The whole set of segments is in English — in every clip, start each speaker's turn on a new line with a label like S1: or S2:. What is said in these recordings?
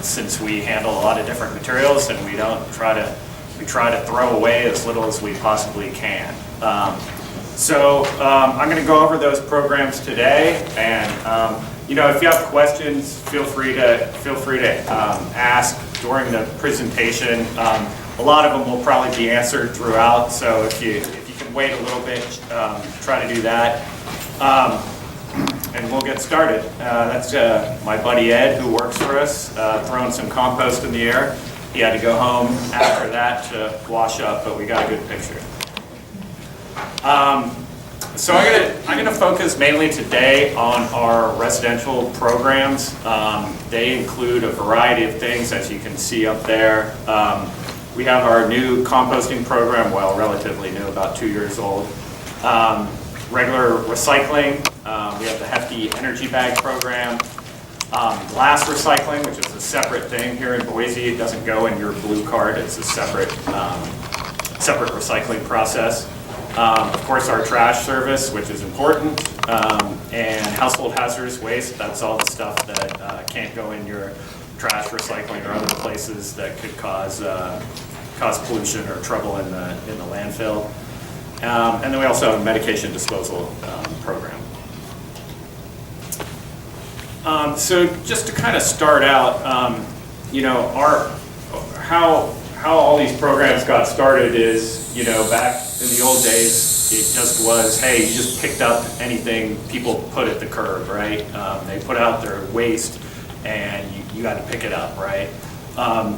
S1: since we handle a lot of different materials and we try to throw away as little as we possibly can. I'm going to go over those programs today, and if you have questions, feel free to ask during the presentation. A lot of them will probably be answered throughout, so if you can wait a little bit, try to do that. And we'll get started. That's my buddy Ed, who works for us, throwing some compost in the air. He had to go home after that to wash up, but we got a good picture. So I'm gonna focus mainly today on our residential programs. They include a variety of things, as you can see up there. We have our new composting program, well, relatively new, about 2 years old. Regular recycling, we have the hefty energy bag program. Glass recycling, which is a separate thing here in Boise. It doesn't go in your blue card, it's a separate recycling process. Of course, our trash service, which is important, and household hazardous waste. That's all the stuff that can't go in your trash recycling or other places that could cause pollution or trouble in the landfill. And then we also have a medication disposal program. So just to kind of start out, how all these programs got started is, back in the old days, it just was, hey, you just picked up anything people put at the curb, right? They put out their waste and you got to pick it up, right?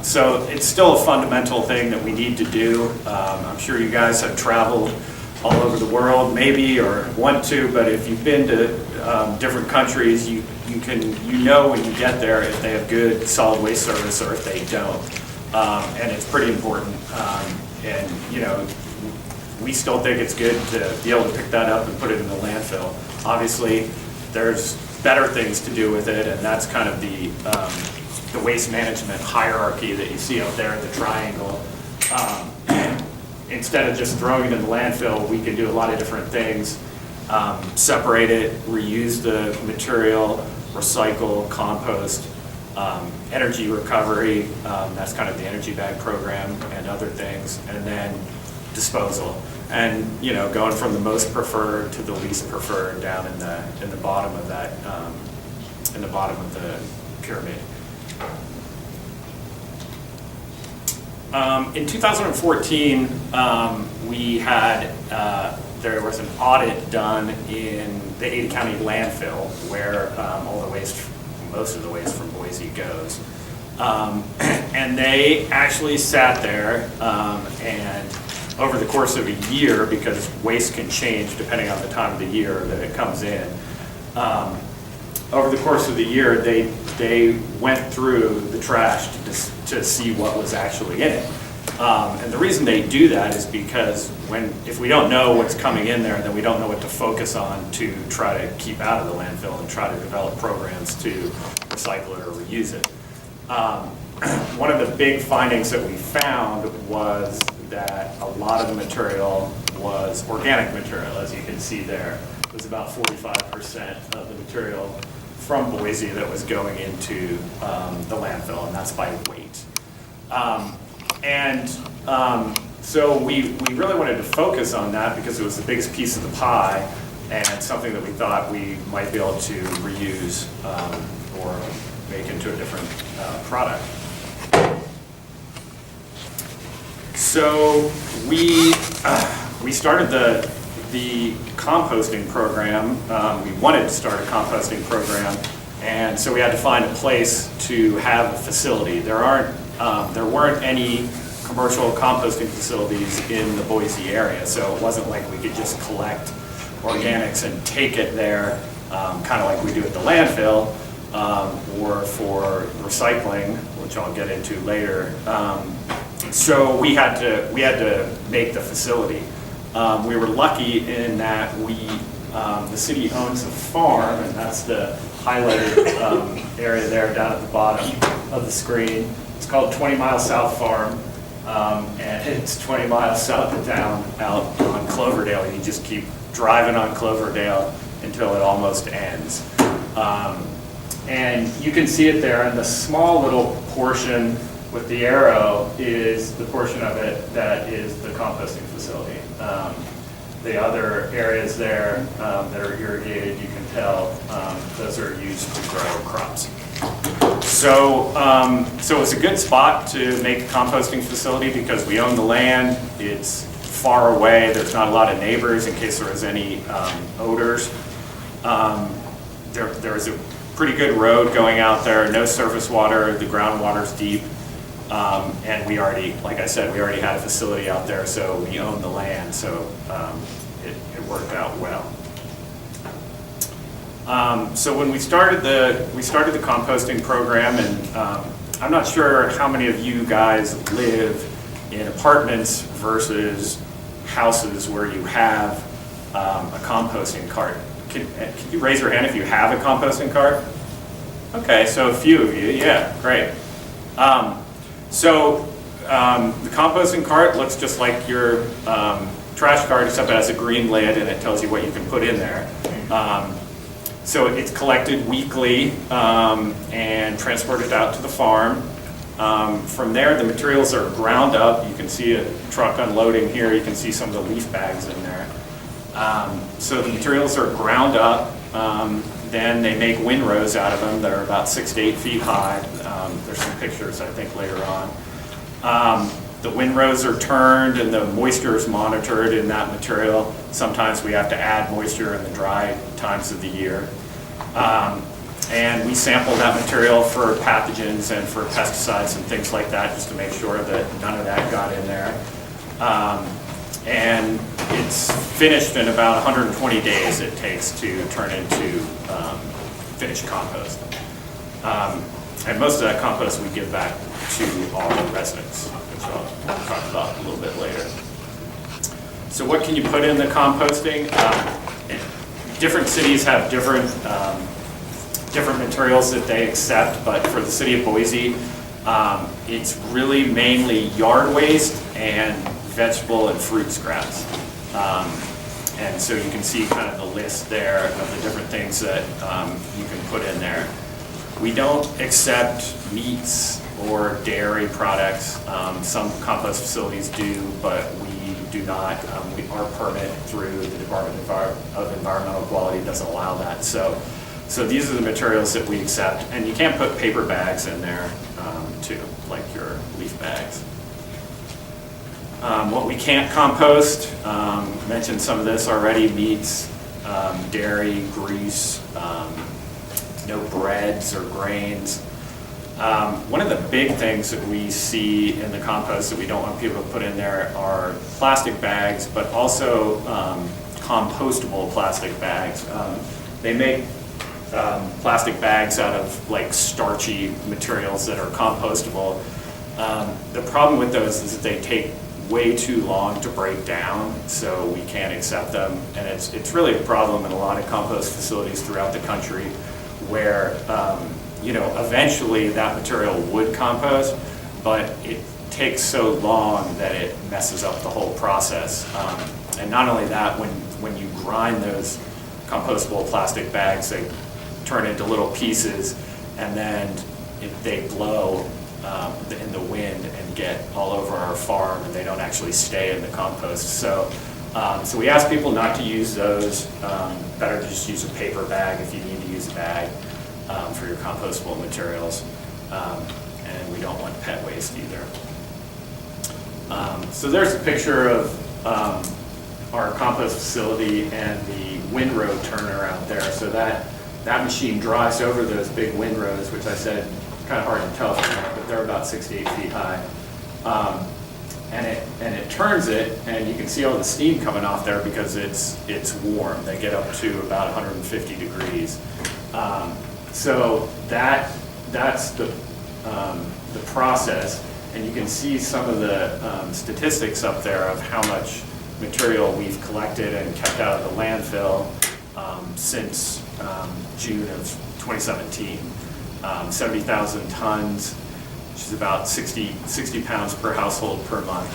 S1: So it's still a fundamental thing that we need to do. I'm sure you guys have traveled all over the world, maybe, or want to, but if you've been to different countries, you know when you get there if they have good solid waste service or if they don't. And it's pretty important. We still think it's good to be able to pick that up and put it in the landfill. Obviously, there's better things to do with it, and that's kind of the waste management hierarchy that you see out there at the triangle. Instead of just throwing it in the landfill, we can do a lot of different things. Separate it, reuse the material, recycle, compost, energy recovery, that's kind of the energy bag program, and other things, and then disposal. And going from the most preferred to the least preferred down in the bottom of that, in the bottom of the pyramid. In 2014, we had there was an audit done in the Ada County landfill where most of the waste from Boise goes. And they actually sat there and over the course of a year, because waste can change depending on the time of the year that it comes in, over the course of the year, they went through the trash to see what was actually in it. And the reason they do that is because if we don't know what's coming in there, then we don't know what to focus on to try to keep out of the landfill and try to develop programs to recycle it or reuse it. One of the big findings that we found was that a lot of the material was organic material, as you can see there. It was about 45% of the material from Boise that was going into the landfill, and that's by weight. So we really wanted to focus on that because it was the biggest piece of the pie and something that we thought we might be able to reuse or make into a different product. So we started the composting program. We wanted to start a composting program, and so we had to find a place to have a facility. There weren't any commercial composting facilities in the Boise area, so it wasn't like we could just collect organics and take it there, kind of like we do at the landfill, or for recycling, which I'll get into later. So we had to make the facility. We were lucky in that the city owns a farm, and that's the highlighted area there down at the bottom of the screen. It's called 20 Mile South Farm, and it's 20 miles south of town out on Cloverdale. You just keep driving on Cloverdale until it almost ends. And And you can see it there, and the small little portion with the arrow is the portion of it that is the composting facility. The other areas there that are irrigated, you can tell, those are used to grow crops. So, so it's a good spot to make a composting facility because we own the land, it's far away, there's not a lot of neighbors in case there is any odors. There's a pretty good road going out there, no surface water, the groundwater's deep. And we already, like I said, we already had a facility out there, so we own the land, so it worked out well. So when we started the composting program, and I'm not sure how many of you guys live in apartments versus houses where you have a composting cart. Can you raise your hand if you have a composting cart? Okay, so a few of you, yeah, great. The composting cart looks just like your trash cart, except it has a green lid and it tells you what you can put in there. So it's collected weekly and transported out to the farm. From there, the materials are ground up. You can see a truck unloading here. You can see some of the leaf bags in there. So the materials are ground up. Then they make windrows out of them that are about 6 to 8 feet high. There's some pictures, I think, later on. The windrows are turned and the moisture is monitored in that material. Sometimes we have to add moisture in the dry times of the year. And we sample that material for pathogens and for pesticides and things like that, just to make sure that none of that got in there. And it's finished in about 120 days it takes to turn into finished compost. And most of that compost we give back to all the residents, which I'll talk about a little bit later. So what can you put in the composting? Different cities have different materials that they accept, but for the city of Boise, it's really mainly yard waste and vegetable and fruit scraps. And so you can see kind of the list there of the different things that you can put in there. We don't accept meats or dairy products. Some compost facilities do, but we do not. Our permit through the Department of Environmental Quality doesn't allow that. So these are the materials that we accept, and you can't put paper bags in there too, like your leaf bags. What we can't compost, mentioned some of this already, meats, dairy, grease, no breads or grains. One of the big things that we see in the compost that we don't want people to put in there are plastic bags, but also compostable plastic bags. They make plastic bags out of like starchy materials that are compostable. The problem with those is that they take way too long to break down, so we can't accept them. And it's really a problem in a lot of compost facilities throughout the country where eventually that material would compost, but it takes so long that it messes up the whole process. And not only that, when you grind those compostable plastic bags, they turn into little pieces, and then they blow in the wind and get all over our farm, and they don't actually stay in the compost. So we ask people not to use those. Better to just use a paper bag if you need to use a bag for your compostable materials. And we don't want pet waste either. So there's a picture of our compost facility and the windrow turner out there. So that machine drives over those big windrows, which I said kind of hard to tell from there, but they're about 6 to 8 feet high. And it turns it, and you can see all the steam coming off there because it's warm. They get up to about 150 degrees. So that's the process, and you can see some of the statistics up there of how much material we've collected and kept out of the landfill since June of 2017. 70,000 tons, which is about 60 pounds per household per month.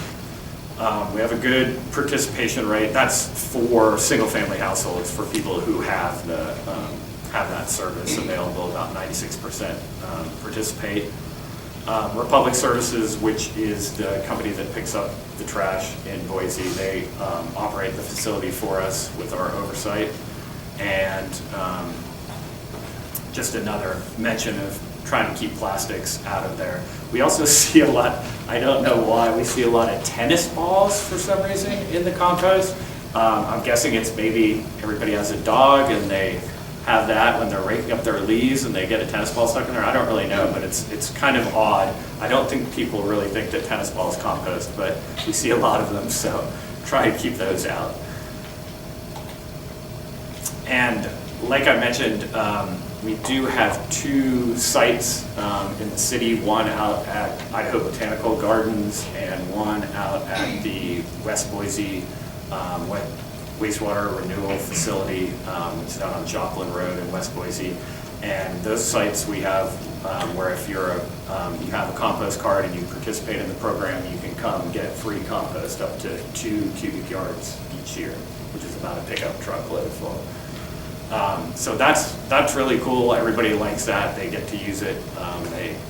S1: We have a good participation rate. That's for single-family households, for people who have the have that service available. About 96% participate. Republic Services, which is the company that picks up the trash in Boise, they operate the facility for us with our oversight. And just another mention of trying to keep plastics out of there. We also see a lot, I don't know why, we see a lot of tennis balls for some reason in the compost. I'm guessing it's maybe everybody has a dog and they have that when they're raking up their leaves and they get a tennis ball stuck in there. I don't really know, but it's kind of odd. I don't think people really think that tennis balls compost, but we see a lot of them, so try to keep those out. And like I mentioned, we do have 2 sites in the city, one out at Idaho Botanical Gardens and one out at the West Boise wastewater renewal facility. It's down on Joplin Road in West Boise. And those sites we have where if you have a compost card and you participate in the program, you can come get free compost up to 2 cubic yards each year, which is about a pickup truck load full. So that's really cool. Everybody likes that. They get to use it.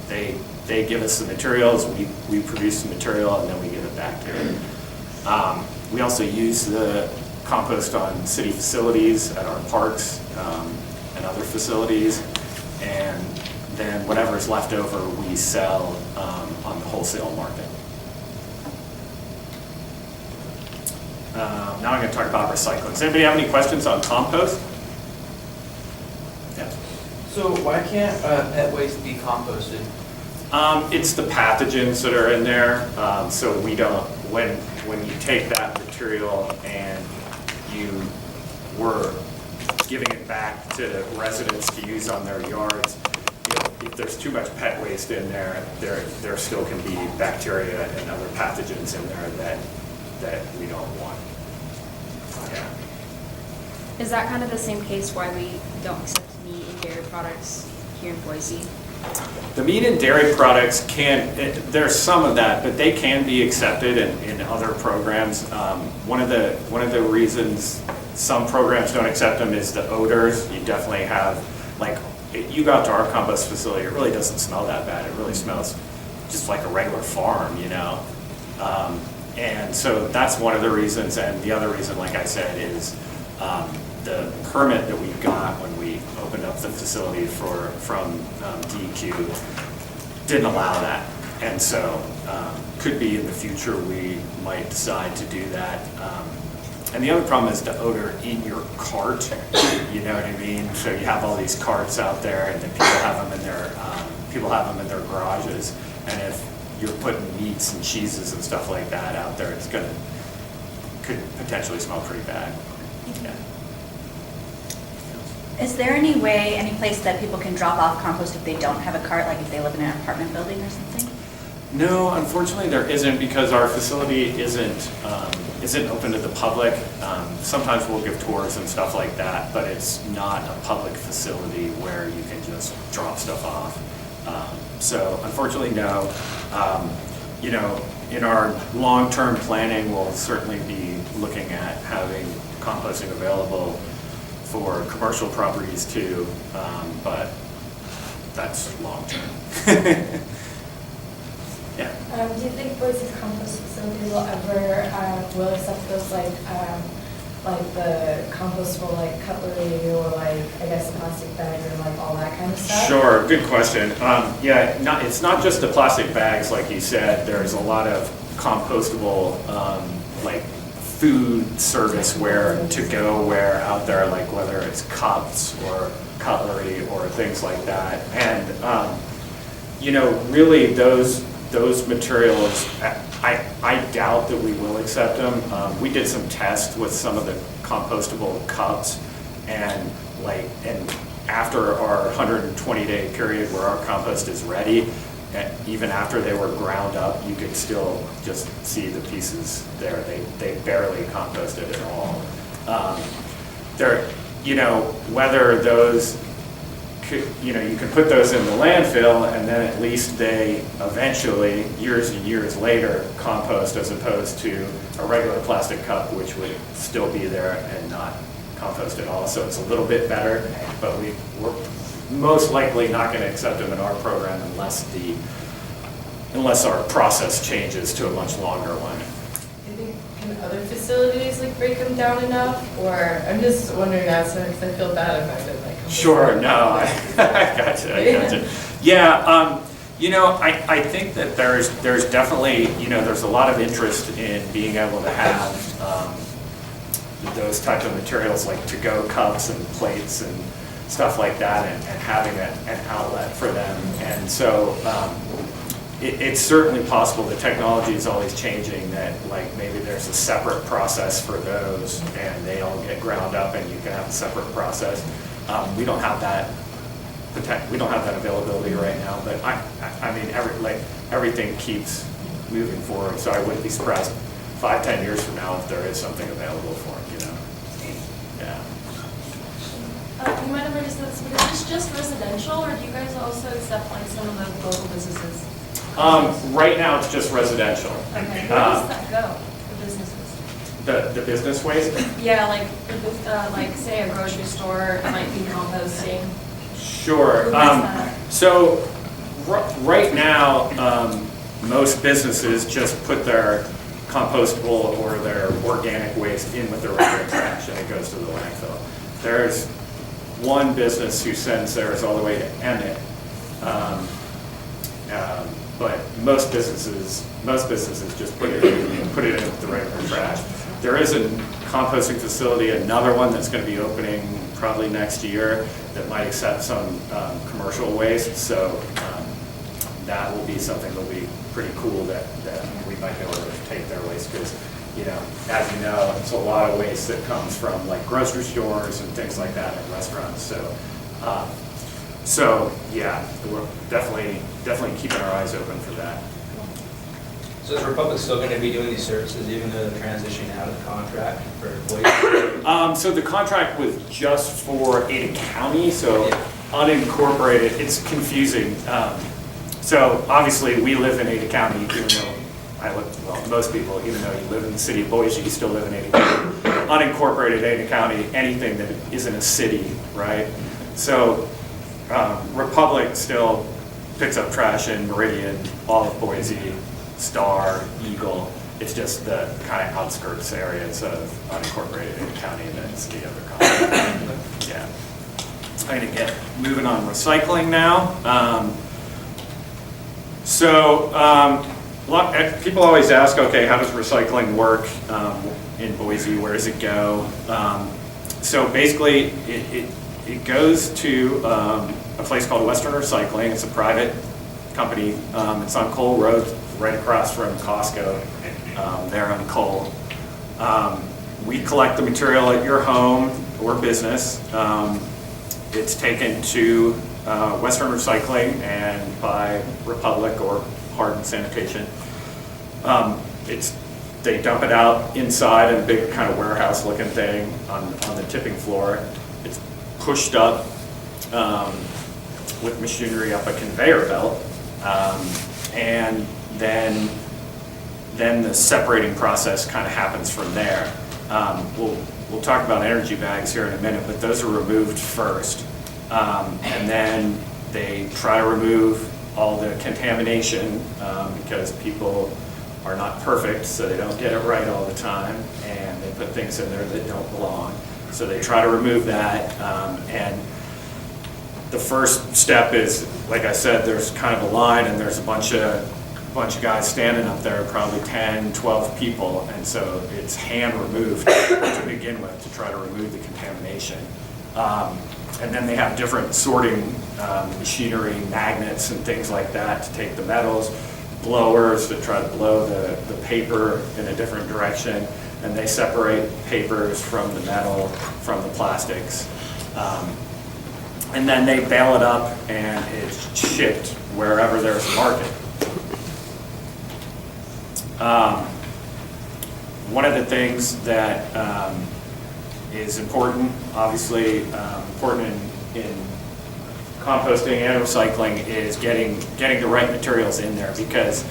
S1: They give us the materials. We produce the material and then we give it back to them. We also use the compost on city facilities, at our parks, and other facilities. And then whatever's left over, we sell on the wholesale market. Now I'm going to talk about recycling. Does anybody have any questions on compost? Yeah.
S2: So why can't pet waste be composted?
S1: It's the pathogens that are in there. So we don't, when you take that material and you were giving it back to residents to use on their yards, if there's too much pet waste in there, there still can be bacteria and other pathogens in there that we don't want. Yeah.
S3: Is that kind of the same case why we don't accept meat and dairy products here in Boise?
S1: The meat and dairy products there's some of that, but they can be accepted in other programs. One of the reasons some programs don't accept them is the odors. You definitely have, like, you go out to our compost facility, it really doesn't smell that bad. It really smells just like a regular farm, And so that's one of the reasons, and the other reason, like I said, is the permit that we got when we opened up the facility from DEQ didn't allow that. And so could be in the future we might decide to do that. And the other problem is the odor in your cart, you know what I mean? So you have all these carts out there and then people have them in their garages. And if you're putting meats and cheeses and stuff like that out there, could potentially smell pretty bad. Yeah.
S4: Is there any place that people can drop off compost if they don't have a cart, like if they live in an apartment building or something?
S1: No, unfortunately there isn't, because our facility isn't open to the public. Sometimes we'll give tours and stuff like that, but it's not a public facility where you can just drop stuff off. So unfortunately, no. In our long-term planning, we'll certainly be looking at having composting available for commercial properties too, but that's long-term. Yeah.
S5: Do you think Boise's compost facility will ever will accept those like the compostable cutlery or I guess the plastic bag or all that kind of stuff?
S1: Sure, good question. It's not just the plastic bags like you said. There's a lot of compostable food serviceware to-go-ware out there, like whether it's cups or cutlery or things like that. And really those materials, I doubt that we will accept them. We did some tests with some of the compostable cups, and after our 120-day period where our compost is ready, even after they were ground up, you could still just see the pieces there. They barely composted at all. Whether those you can put those in the landfill, and then at least they eventually, years and years later, compost, as opposed to a regular plastic cup, which would still be there and not compost at all, so it's a little bit better, but we're most likely not going to accept them in our program unless our process changes to a much longer one.
S5: I think, can other facilities like break them down enough? Or, I'm just wondering that, because I feel bad if I've been like.
S1: Sure, no, I gotcha. Yeah, you know, I think that there's definitely, you know, there's a lot of interest in being able to have those type of materials like to-go cups and plates and stuff like that, and having an outlet for them. And so it's certainly possible. The technology is always changing, that like maybe there's a separate process for those and they all get ground up and you can have a separate process. We don't have that availability right now, but I mean, everything keeps moving forward, so I wouldn't be surprised 5-10 years from now if there is something available for them, you know. Yeah.
S6: You might have noticed this, but is this just residential, or do you guys also accept like some of the local businesses?
S1: Right now it's just residential.
S6: Okay, where does that go, the businesses?
S1: The business waste?
S6: Yeah, like, like say a grocery store might be composting.
S1: Sure.
S6: Who does that?
S1: So right now, most businesses just put their compostable or their organic waste in with their regular trash and it goes to the landfill. There's one business who sends theirs all the way to Emmett, but most businesses just put it in with the regular trash. There is a composting facility, another one that's going to be opening probably next year, that might accept some commercial waste. So that will be something that'll be pretty cool that we might be able to take their waste, because, you know, as you know, it's a lot of waste that comes from like grocery stores and things like that, and restaurants. So yeah, we're definitely keeping our eyes open for that.
S7: So is Republic still going to be doing these services even though they're transitioning out of the contract for employees?
S1: So the contract was just for Ada County, so unincorporated. It's confusing. So obviously we live in Ada County, even though most people, even though you live in the city of Boise, you still live in Ada County. Unincorporated Ada County, anything that isn't a city, right? So Republic still picks up trash in Meridian, all of Boise, Star, Eagle. It's just the kind of outskirts areas of unincorporated Ada County, and then it's the other county. Yeah. I'm going to get moving on recycling now. People always ask, okay, how does recycling work in Boise? Where does it go? So basically, it goes to a place called Western Recycling. It's a private company. It's on Cole Road, right across from Costco, there on Cole. We collect the material at your home or business. It's taken to Western Recycling and by Republic or Hardin Sanitation. They dump it out inside in a big kind of warehouse looking thing on the tipping floor. It's pushed up with machinery up a conveyor belt, and then the separating process kind of happens from there. We'll talk about energy bags here in a minute, but those are removed first, and then they try to remove all the contamination because people are not perfect, so they don't get it right all the time, and they put things in there that don't belong. So they try to remove that, and the first step is, like I said, there's kind of a line, and there's a bunch of guys standing up there, probably 10, 12 people, and so it's hand removed to begin with to try to remove the contamination. And then they have different sorting machinery, magnets and things like that to take the metals, blowers to try to blow the paper in a different direction, and they separate papers from the metal, from the plastics. And then they bale it up and it's shipped wherever there's a market. One of the things that is important, obviously important in composting and recycling, is getting the right materials in there, because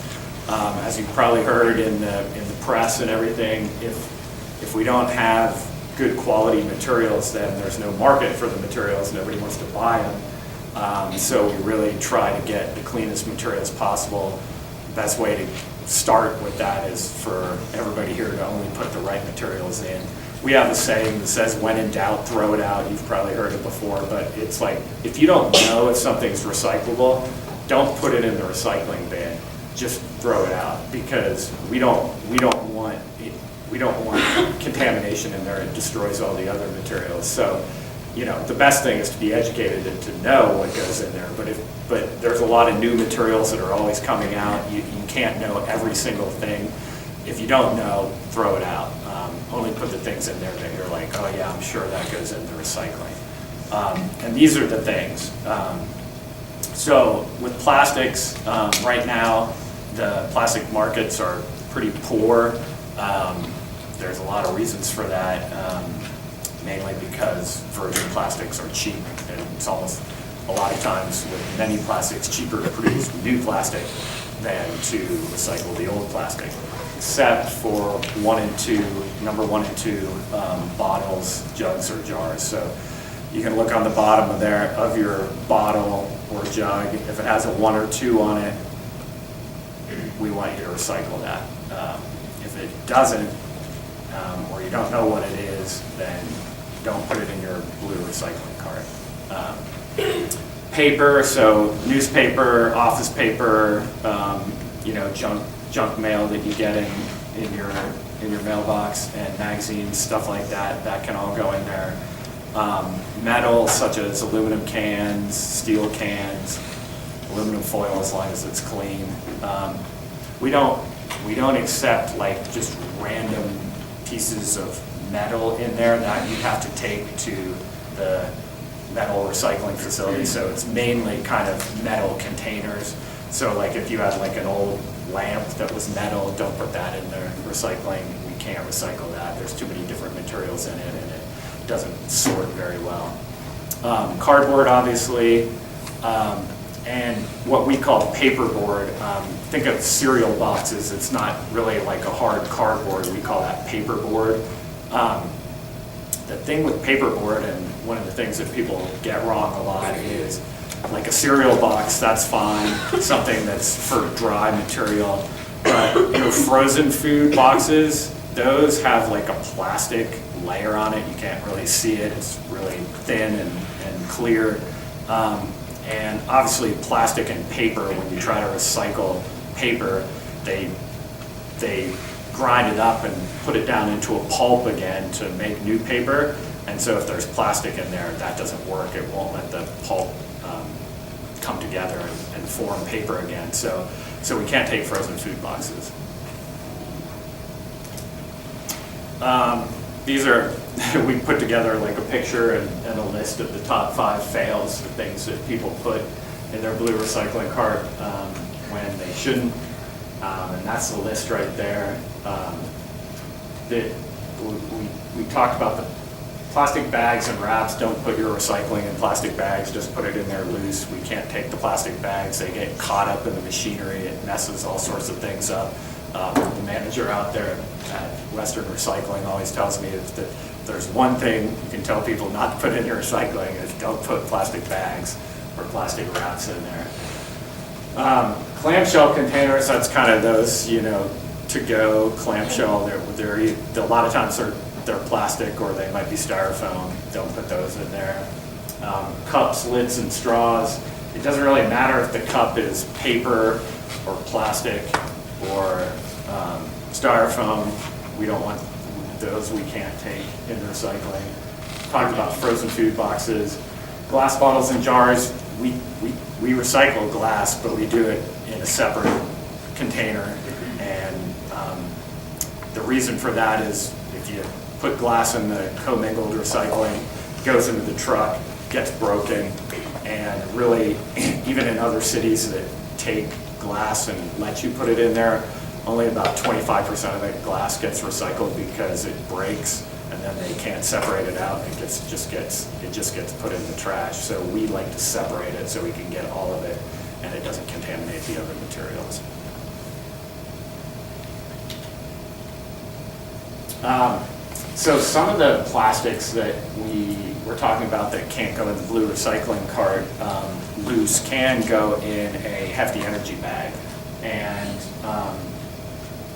S1: as you've probably heard in the press and everything, if we don't have good quality materials, then there's no market for the materials, nobody wants to buy them. So we really try to get the cleanest materials possible. The best way to start with that is for everybody here to only put the right materials in. We have a saying that says, when in doubt, throw it out. You've probably heard it before, but it's like, if you don't know if something's recyclable, don't put it in the recycling bin. Just throw it out, because we don't want contamination in there. It destroys all the other materials. So, you know, the best thing is to be educated and to know what goes in there. But there's a lot of new materials that are always coming out. You can't know every single thing. If you don't know, throw it out. Only put the things in there that you're like, oh yeah, I'm sure that goes into recycling. And these are the things. So with plastics, right now, the plastic markets are pretty poor. There's a lot of reasons for that, mainly because virgin plastics are cheap, and it's almost a lot of times with many plastics cheaper to produce new plastic than to recycle the old plastic, except for number one and two bottles, jugs, or jars. So you can look on the bottom of your bottle or jug. If it has a 1 or 2 on it, we want you to recycle that. If it doesn't, or you don't know what it is, then don't put it in your blue recycling cart. Paper, so newspaper, office paper, you know, junk mail that you get in your mailbox, and magazines, stuff like that, that can all go in there. Metal, such as aluminum cans, steel cans, aluminum foil, as long as it's clean. We don't accept like just random pieces of metal in there that you have to take to the metal recycling facility. So it's mainly kind of metal containers. So like if you had like an old lamp that was metal, don't put that in the recycling. We can't recycle that. There's too many different materials in it, and it doesn't sort very well. Cardboard, obviously, and what we call paperboard. Think of cereal boxes. It's not really like a hard cardboard. We call that paperboard. The thing with paperboard, and one of the things that people get wrong a lot, is like a cereal box, that's fine, something that's for dry material. But your frozen food boxes, those have like a plastic layer on it. You can't really see it. It's really thin and clear. And obviously plastic and paper, when you try to recycle paper, they grind it up and put it down into a pulp again to make new paper. And so if there's plastic in there, that doesn't work. It won't let the pulp come together and form paper again. So we can't take frozen food boxes. These are, we put together like a picture and a list of the top 5 fails, the things that people put in their blue recycling cart when they shouldn't. And that's the list right there. We talked about the plastic bags and wraps. Don't put your recycling in plastic bags, just put it in there loose. We can't take the plastic bags. They get caught up in the machinery. It messes all sorts of things up. The manager out there at Western Recycling always tells me that there's one thing you can tell people not to put in your recycling is don't put plastic bags or plastic wraps in there. Clamshell containers, that's kind of those, you know, to-go clamshell. They're a lot of times they're plastic, or they might be styrofoam. Don't put those in there. Cups, lids, and straws. It doesn't really matter if the cup is paper or plastic or styrofoam. We don't want those. We can't take in recycling. Talked about frozen food boxes. Glass bottles and jars. We recycle glass, but we do it in a separate container. And the reason for that is if you put glass in the commingled recycling, it goes into the truck, gets broken, and really, even in other cities that take glass and let you put it in there, only about 25% of the glass gets recycled because it breaks, and then they can't separate it out. It just gets put in the trash. So we like to separate it so we can get all of it, and it doesn't contaminate the other materials. So some of the plastics that we were talking about that can't go in the blue recycling cart loose can go in a hefty energy bag. And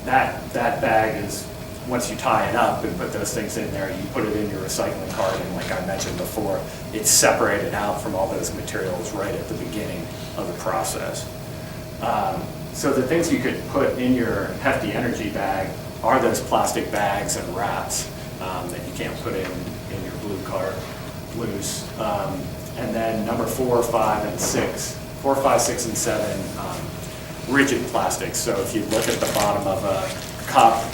S1: that bag is, once you tie it up and put those things in there, you put it in your recycling cart, and like I mentioned before, it's separated out from all those materials right at the beginning of the process. So the things you could put in your hefty energy bag are those plastic bags and wraps that you can't put in your blue cart loose. And then number 4, 5, and 6, 4, 5, 6, and 7, rigid plastics. So if you look at the bottom of a cup,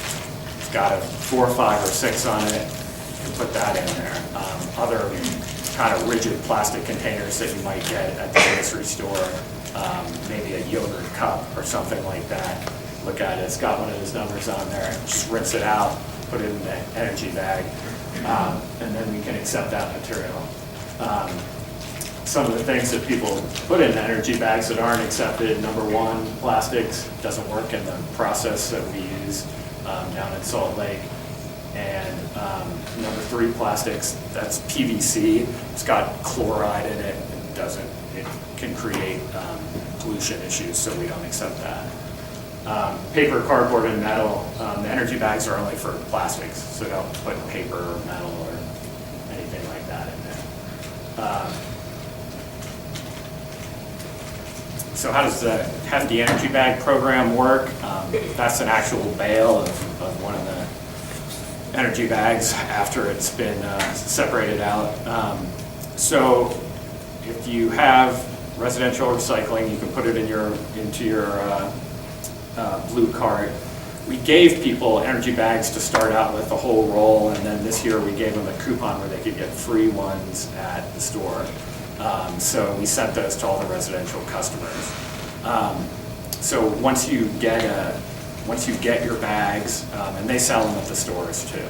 S1: it's got a 4, 5, or 6 on it, you can put that in there. Other kind of rigid plastic containers that you might get at the grocery store, maybe a yogurt cup or something like that. Look at it, it's got one of those numbers on there. Just rinse it out, put it in the energy bag, and then we can accept that material. Some of the things that people put in energy bags that aren't accepted, number 1, plastics doesn't work in the process that we use down in Salt Lake. And number 3, plastics, that's PVC. It's got chloride in it. It can create pollution issues, so we don't accept that. Paper, cardboard, and metal. The energy bags are only for plastics, so don't put paper or metal or anything like that in there. So how does the hefty energy bag program work? That's an actual bale of one of the energy bags after it's been separated out. So if you have residential recycling, you can put it into your blue cart. We gave people energy bags to start out with, a whole roll, and then this year we gave them a coupon where they could get free ones at the store. So we sent those to all the residential customers. So once you get your bags, and they sell them at the stores too.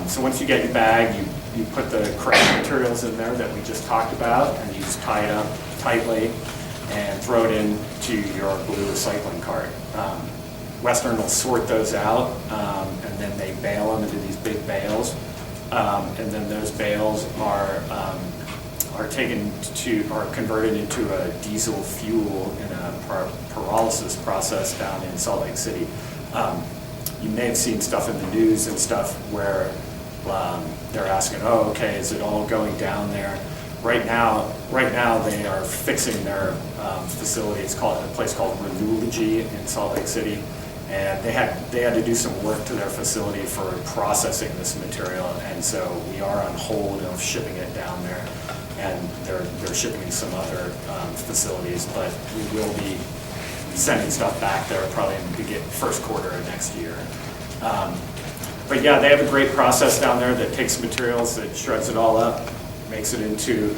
S1: So once you get your bag, you put the correct materials in there that we just talked about, and you just tie it up tightly and throw it into your blue recycling cart. Western will sort those out, and then they bale them into these big bales, and then those bales are converted into a diesel fuel in a pyrolysis process down in Salt Lake City. You may have seen stuff in the news and stuff where they're asking, oh, okay, is it all going down there? Right now they are fixing their facility. It's called a place called Renewology in Salt Lake City, and they had to do some work to their facility for processing this material, and so we are on hold of shipping it down there, and they're shipping to some other facilities, but we will be sending stuff back there probably in the first quarter of next year. But yeah, they have a great process down there that takes materials, that shreds it all up, makes it into,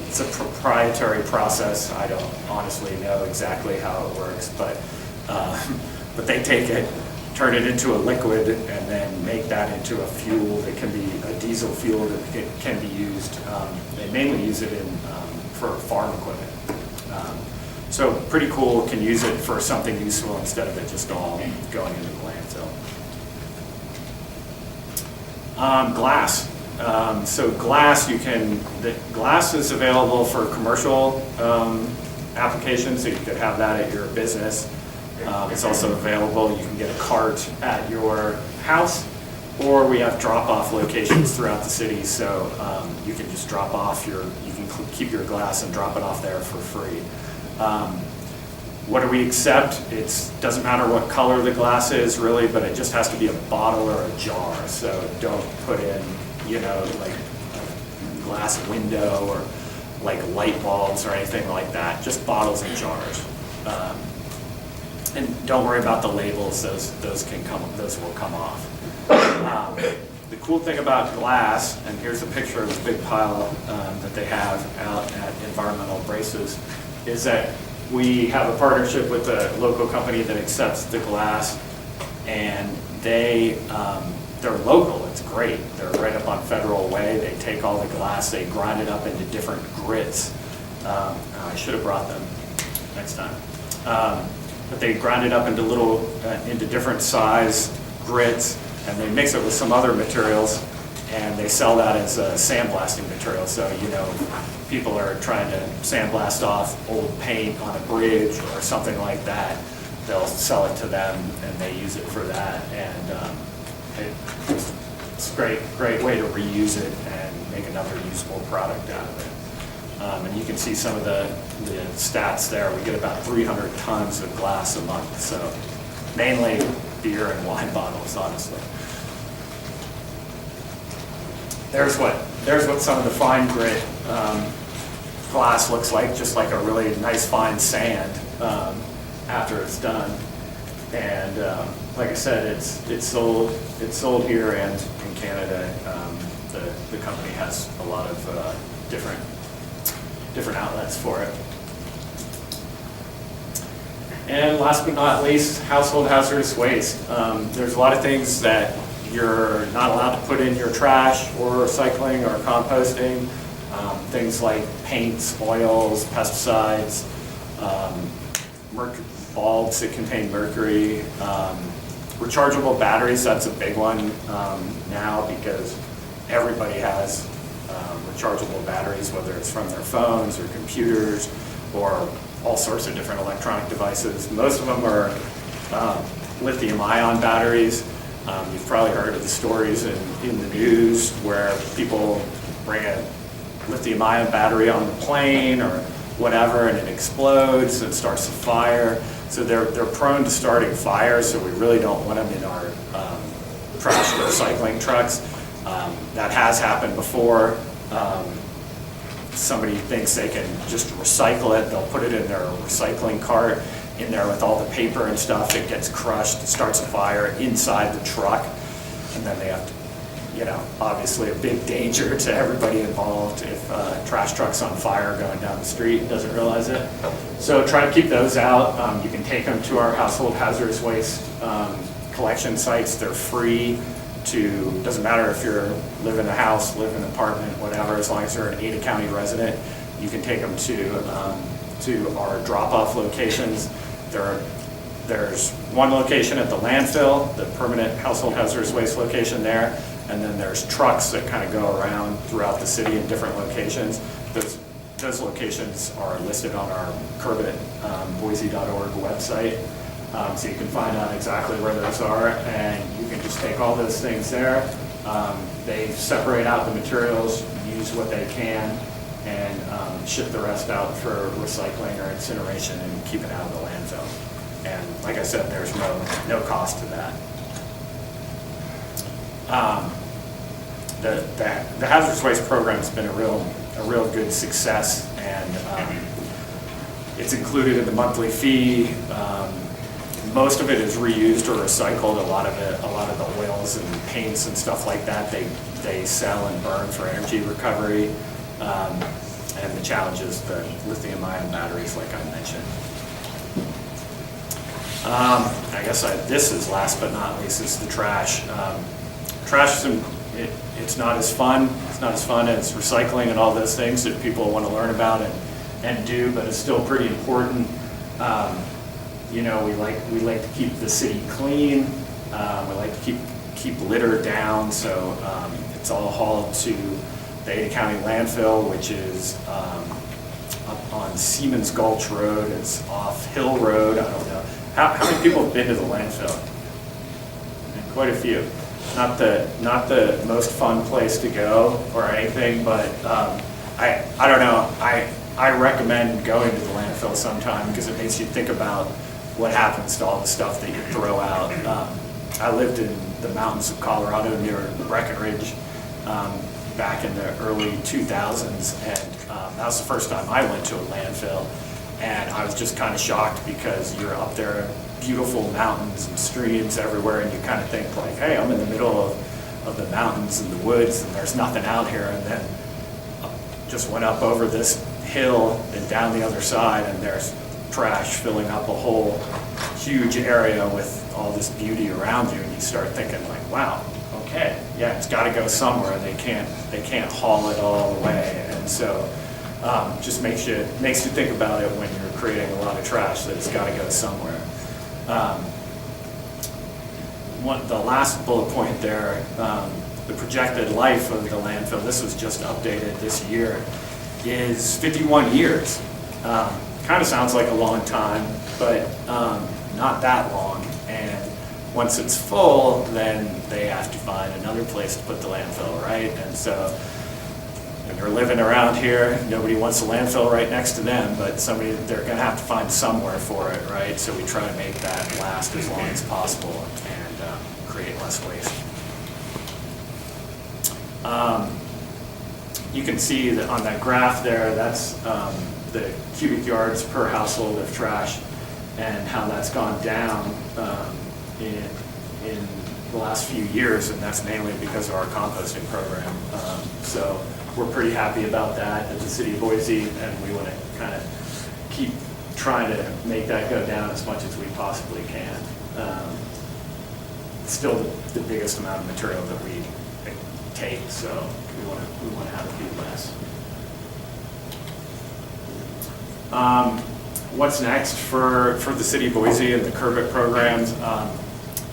S1: it's a proprietary process. I don't honestly know exactly how it works, but they take it, turn it into a liquid, and then make that into a fuel that can be a diesel fuel that can be used. They mainly use it for farm equipment. So pretty cool, can use it for something useful instead of it just all going into the landfill. Glass. So glass, the glass is available for commercial applications, so you could have that at your business. It's also available, you can get a cart at your house, or we have drop-off locations throughout the city, so you can just drop off you can keep your glass and drop it off there for free. What do we accept? It doesn't matter what color the glass is really, but it just has to be a bottle or a jar. So don't put in, like a glass window or like light bulbs or anything like that. Just bottles and jars. And don't worry about the labels; those will come off. The cool thing about glass, and here's a picture of a big pile that they have out at Environmental Braces, is that we have a partnership with a local company that accepts the glass, and they're local. It's great. They're right up on Federal Way. They take all the glass, they grind it up into different grits. I should have brought them next time. But they grind it up into into different size grits, and they mix it with some other materials, and they sell that as a sandblasting material. So, people are trying to sandblast off old paint on a bridge or something like that, they'll sell it to them, and they use it for that. And it's a great way to reuse it and make another usable product out of it. And you can see some of the stats there. We get about 300 tons of glass a month, so mainly beer and wine bottles, honestly. There's what some of the fine grit glass looks like, just like a really nice fine sand after it's done. And like I said, it's sold here and in Canada. The company has a lot of different outlets for it. And last but not least, household hazardous waste. There's a lot of things that you're not allowed to put in your trash or recycling or composting. Things like paints, oils, pesticides, bulbs that contain mercury, rechargeable batteries. That's a big one now because everybody has rechargeable batteries, whether it's from their phones or computers or all sorts of different electronic devices. Most of them are lithium-ion batteries. You've probably heard of the stories in the news where people bring a lithium-ion battery on the plane or whatever, and it explodes and starts a fire. So they're prone to starting fires, so we really don't want them in our trash recycling trucks. That has happened before. Somebody thinks they can just recycle it. They'll put it in their recycling cart in there with all the paper and stuff. It gets crushed, starts a fire inside the truck, and then they have to, obviously a big danger to everybody involved if a trash truck's on fire going down the street and doesn't realize it. So try to keep those out. You can take them to our household hazardous waste collection sites. They're free doesn't matter if you live in a house, live in an apartment, whatever, as long as you're an Ada County resident, you can take them to our drop-off locations. There's one location at the landfill, the permanent household hazardous waste location there, and then there's trucks that kind of go around throughout the city in different locations. Those locations are listed on our curbit.boise.org website, so you can find out exactly where those are, and you can just take all those things there. They separate out the materials, use what they can, and ship the rest out for recycling or incineration and keep it out of the landfill. And like I said, there's no cost to that. The hazardous waste program has been a real good success, and it's included in the monthly fee. Most of it is reused or recycled. A lot of the oils and paints and stuff like that, they sell and burn for energy recovery. And the challenge is the lithium-ion batteries, like I mentioned. I guess this is last but not least is the trash. Trash it's not as fun. It's not as fun as recycling and all those things that people want to learn about and do, but it's still pretty important. We like to keep the city clean. We like to keep litter down, so it's all hauled to the Ada County landfill, which is up on Siemens Gulch Road. It's off Hill Road. I don't know. How many people have been to the landfill? Quite a few. Not the most fun place to go or anything, but I don't know. I recommend going to the landfill sometime because it makes you think about what happens to all the stuff that you throw out. I lived in the mountains of Colorado near Breckenridge back in the early 2000s, and that was the first time I went to a landfill, and I was just kind of shocked because you're up there, beautiful mountains and streams everywhere, and you kind of think like, hey, I'm in the middle of the mountains and the woods, and there's nothing out here, and then just went up over this hill and down the other side, and there's trash filling up a whole huge area with all this beauty around you, and you start thinking like, wow, okay, yeah, it's got to go somewhere. They can't haul it all away, and so just makes you think about it when you're creating a lot of trash that it's got to go somewhere. the last bullet point there, the projected life of the landfill, this was just updated this year, is 51 years. Kind of sounds like a long time, but not that long. And once it's full, then they have to find another place to put the landfill, right? And so when you're living around here, nobody wants a landfill right next to them, but they're gonna have to find somewhere for it, right? So we try to make that last as long as possible and create less waste. You can see that on that graph there, that's the cubic yards per household of trash and how that's gone down in the last few years, and that's mainly because of our composting program. So we're pretty happy about that at the City of Boise, and we want to kind of keep trying to make that go down as much as we possibly can. It's still the biggest amount of material that we take, so we want to have it be less. What's next for the City of Boise and the CURBIT programs?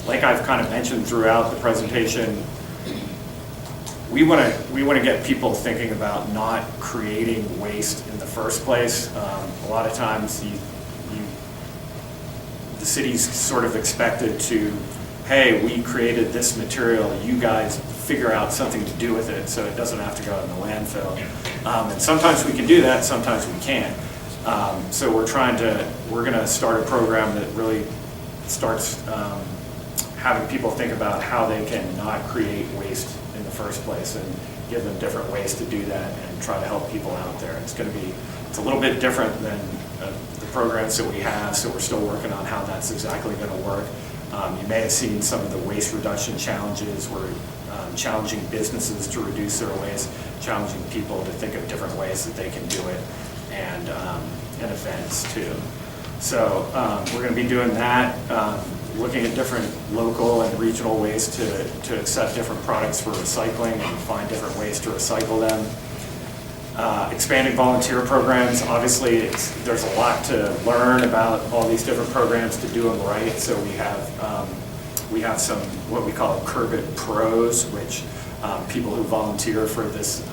S1: Like I've kind of mentioned throughout the presentation, we want to get people thinking about not creating waste in the first place. A lot of times the city's sort of expected to, hey, we created this material, you guys figure out something to do with it so it doesn't have to go in the landfill. And sometimes we can do that, sometimes we can't. So we're going to start a program that really starts having people think about how they can not create waste in the first place and give them different ways to do that and try to help people out there. It's a little bit different than the programs that we have, so we're still working on how that's exactly going to work. You may have seen some of the waste reduction challenges. We're challenging businesses to reduce their waste, challenging people to think of different ways that they can do it, and events too. So we're going to be doing that, looking at different local and regional ways to accept different products for recycling and find different ways to recycle them. Expanding volunteer programs, obviously there's a lot to learn about all these different programs to do them right, so we have some what we call CURBIT pros, which people who volunteer for this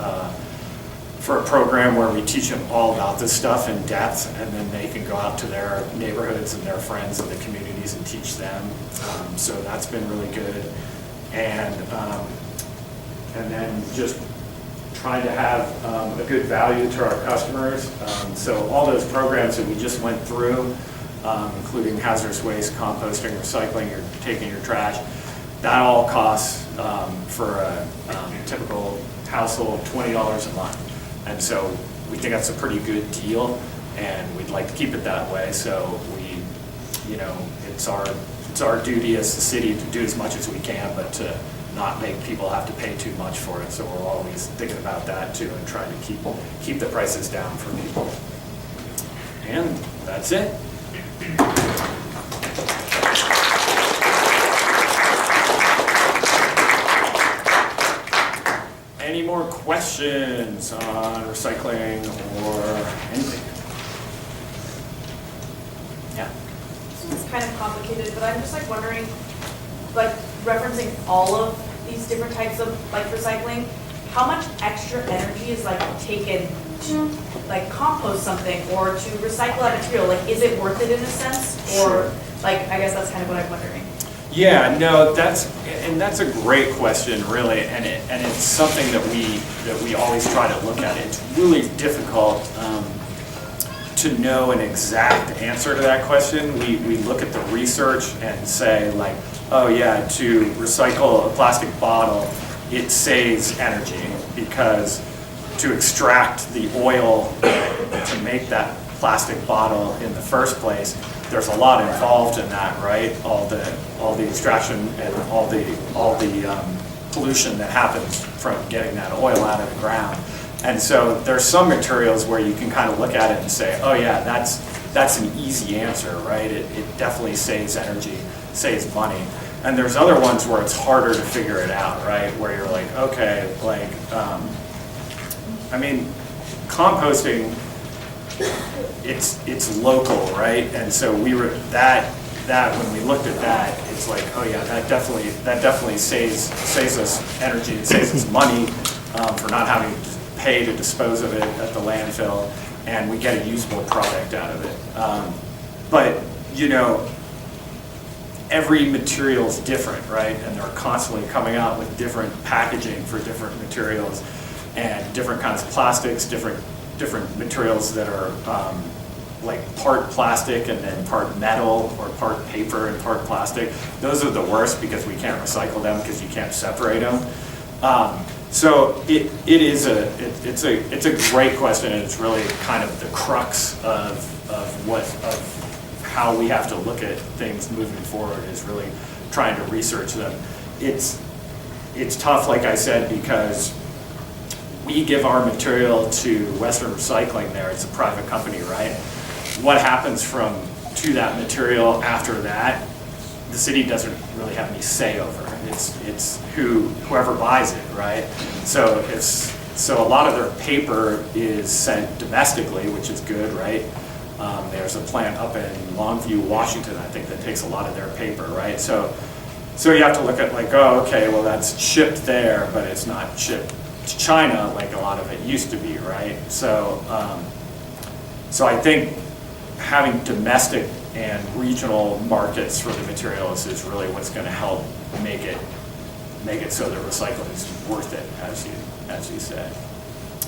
S1: for a program where we teach them all about this stuff in depth, and then they can go out to their neighborhoods and their friends and the communities and teach them. So that's been really good. And then just trying to have a good value to our customers. So all those programs that we just went through, including hazardous waste, composting, recycling, you're taking your trash, that all costs for a typical household $20 a month. And so we think that's a pretty good deal, and we'd like to keep it that way. So it's our duty as the city to do as much as we can, but to not make people have to pay too much for it. So we're always thinking about that too, and trying to keep the prices down for people. And that's it. Any more questions on recycling or anything? Yeah.
S8: This one's kind of complicated, but I'm just wondering, referencing all of these different types of recycling, how much extra energy is taken to compost something or to recycle that material? Is it worth it in a sense? Or I guess that's kind of what I'm wondering.
S1: Yeah, no, that's a great question, really, and it's something that we always try to look at. It's really difficult to know an exact answer to that question. We look at the research and say oh yeah, to recycle a plastic bottle, it saves energy because to extract the oil to make that plastic bottle in the first place, there's a lot involved in that, right? All the extraction and all the pollution that happens from getting that oil out of the ground. And so there's some materials where you can kind of look at it and say, oh yeah, that's an easy answer, right? It definitely saves energy, saves money. And there's other ones where it's harder to figure it out, right? Where you're okay, composting, it's local, right? And so that, when we looked at that, it's like, oh yeah, that definitely saves us energy, it saves us money for not having to pay to dispose of it at the landfill, and we get a usable product out of it. But, you know, every material's different, right? And they're constantly coming out with different packaging for different materials and different kinds of plastics, different materials that are like part plastic and then part metal, or part paper and part plastic. Those are the worst because we can't recycle them because you can't separate them. So it's a great question, and it's really kind of the crux of how we have to look at things moving forward, is really trying to research them. It's tough, like I said, because we give our material to Western Recycling there. It's a private company, right? What happens to that material after that, the city doesn't really have any say over. It's whoever buys it, right? So a lot of their paper is sent domestically, which is good, right? There's a plant up in Longview, Washington, I think, that takes a lot of their paper, right? So you have to look at like, oh, okay, well that's shipped there, but it's not shipped to China like a lot of it used to be, right? So I think having domestic and regional markets for the materials is really what's going to help make it so that recycling is worth it, as you said.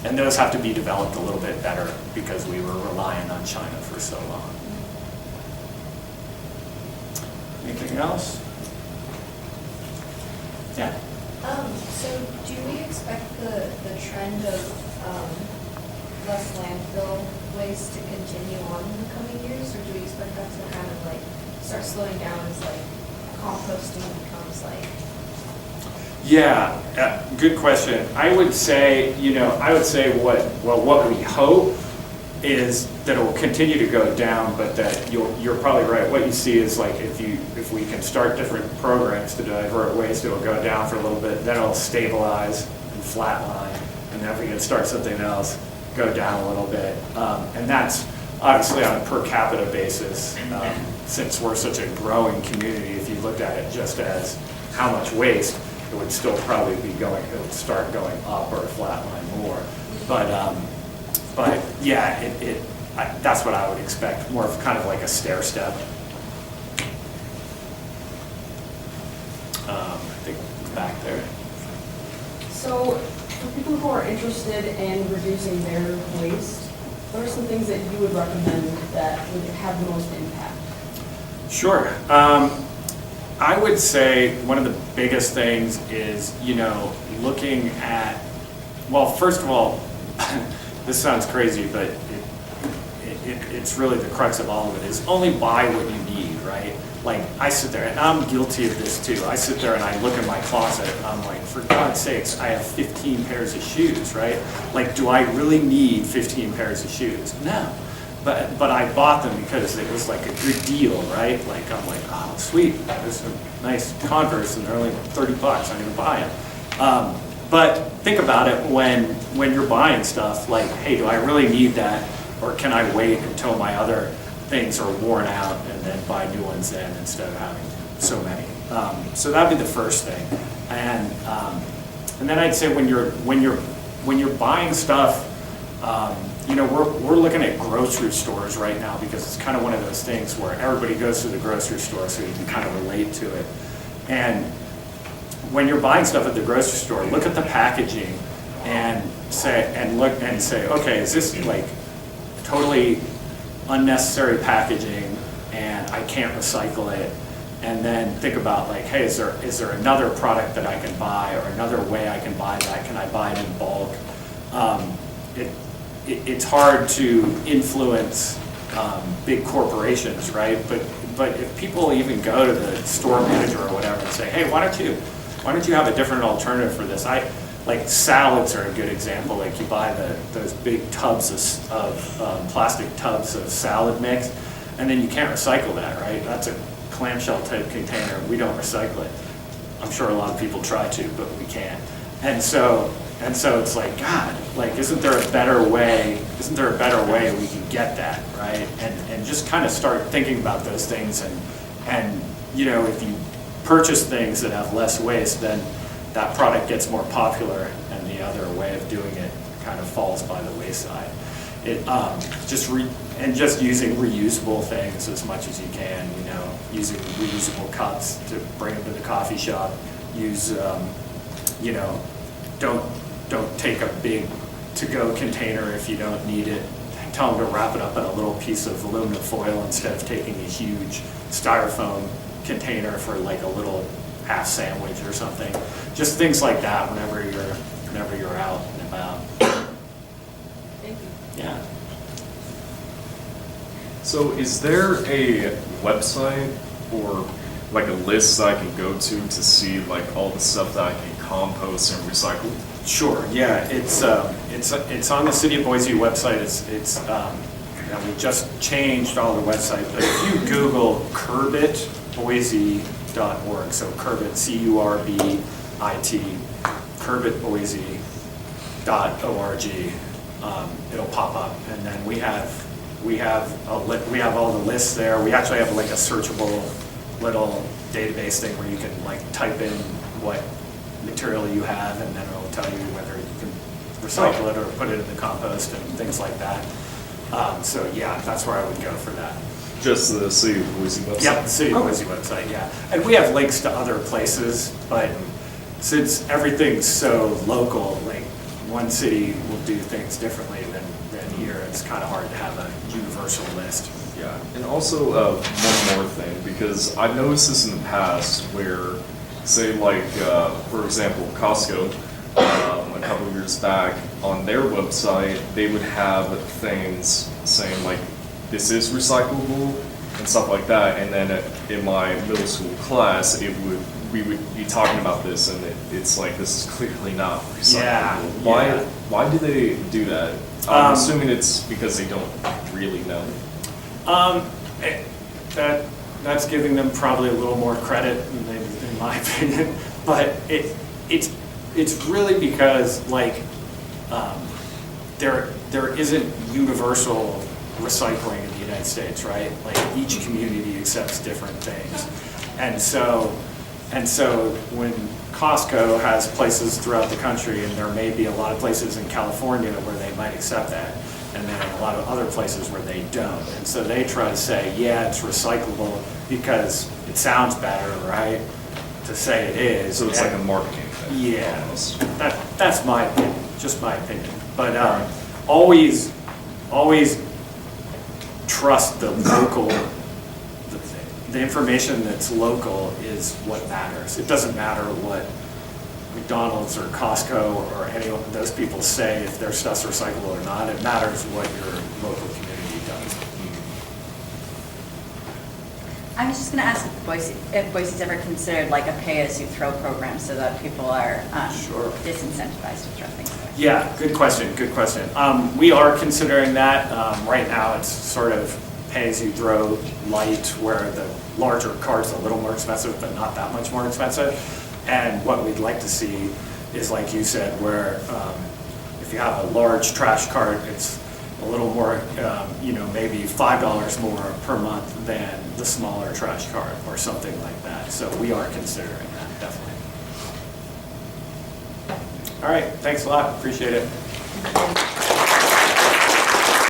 S1: And those have to be developed a little bit better because we were relying on China for so long. Anything else? Yeah.
S9: So do we expect the trend of less landfill waste to continue on in the coming years, or do we expect that to kind of like start slowing down as like composting becomes like?
S1: Yeah, good question. I would say what we hope is that it will continue to go down, but that you're probably right. What you see is like if we can start different programs to divert waste, it'll go down for a little bit, then it'll stabilize and flatline, and then if we can start something else, go down a little bit. And that's obviously on a per capita basis, since we're such a growing community. If you looked at it just as how much waste, it would still probably be going, it would start going up or flatline more. But yeah, that's what I would expect, more of kind of like a stair step. I think back there.
S10: So for people who are interested in reducing their waste, what are some things that you would recommend that would have the most impact?
S1: Sure. I would say one of the biggest things is, looking at, well, first of all, this sounds crazy, but it's really the crux of all of it, is only buy what you need, right? Like, I sit there, and I'm guilty of this too. I sit there and I look in my closet, and I'm like, for God's sakes, I have 15 pairs of shoes, right? Like, do I really need 15 pairs of shoes? No. But I bought them because it was like a good deal, right? Like, I'm like, oh, sweet, there's some nice Converse and they're only $30, I'm gonna buy them. But think about it when you're buying stuff, like, hey, do I really need that? Or can I wait until my other things are worn out and then buy new ones then instead of having so many? So that'd be the first thing. And then I'd say when you're buying stuff, we're looking at grocery stores right now because it's kind of one of those things where everybody goes to the grocery store, so you can kind of relate to it. And when you're buying stuff at the grocery store, look at the packaging and say, okay, is this like totally unnecessary packaging and I can't recycle it? And then think about like, hey, is there another product that I can buy or another way I can buy that? Can I buy it in bulk? It's hard to influence big corporations, right? But if people even go to the store manager or whatever and say, hey, why don't you have a different alternative for this? Like salads are a good example. Like you buy those big tubs of plastic tubs of salad mix, and then you can't recycle that, right? That's a clamshell type container. We don't recycle it. I'm sure a lot of people try to, but we can't. And so it's like, God, like, isn't there a better way we can get that, right? And just kind of start thinking about those things And, you know, if you purchase things that have less waste, then that product gets more popular, and the other way of doing it kind of falls by the wayside. Just using reusable things as much as you can, you know, using reusable cups to bring them to the coffee shop. Use, you know, don't take a big to-go container if you don't need it. Tell them to wrap it up in a little piece of aluminum foil instead of taking a huge styrofoam container for like a little half sandwich or something. Just things like that whenever you're out and about.
S10: Thank you.
S1: Yeah.
S11: So is there a website or like a list that I can go to see like all the stuff that I can compost and recycle?
S1: Sure. Yeah. It's on the City of Boise website. We just changed all the website, but if you Google curbitboise.org, so Curbit, C-U-R-B-I-T, curbitboise.org, it'll pop up, and then we have all the lists there. We actually have like a searchable little database thing where you can like type in what material you have, and then it'll tell you whether you can recycle it or put it in the compost and things like that. So yeah, that's where I would go for that.
S11: Just the City of Boise website?
S1: Yep, the City of Boise website, yeah. And we have links to other places, but since everything's so local, like one city will do things differently than here, it's kind of hard to have a universal list.
S11: Yeah, and also one more thing, because I've noticed this in the past where, say like, for example, Costco, a couple of years back, on their website, they would have things saying like, this is recyclable and stuff like that, and then in my middle school class, we would be talking about this, and it's like, this is clearly not recyclable.
S1: Yeah.
S11: Why do they do that? I'm assuming it's because they don't really know.
S1: That's giving them probably a little more credit, in my opinion. But it's really because like there isn't universal recycling in the United States, right? Like each community accepts different things, and so when Costco has places throughout the country, and there may be a lot of places in California where they might accept that, and then a lot of other places where they don't. And so they try to say, yeah, it's recyclable because it sounds better, right? To say it is.
S11: So it's like a marketing thing.
S1: Yeah,
S11: Almost.
S1: that's my opinion, just my opinion. But always trust the local. The information that's local is what matters. It doesn't matter what McDonald's or Costco or any of those people say if their stuff's recyclable or not. It matters what your local community does.
S4: I was just going to ask if Boise's ever considered like a pay-as-you-throw program so that people are
S1: Sure.
S4: disincentivized to throw things away.
S1: Yeah, good question. We are considering that. Right now, it's sort of pay-as-you-throw light, where the larger cart's a little more expensive, but not that much more expensive. And what we'd like to see is, like you said, where if you have a large trash cart, it's a little more, maybe $5 more per month than the smaller trash cart or something like that. So we are considering that, definitely. All right, thanks a lot, appreciate it.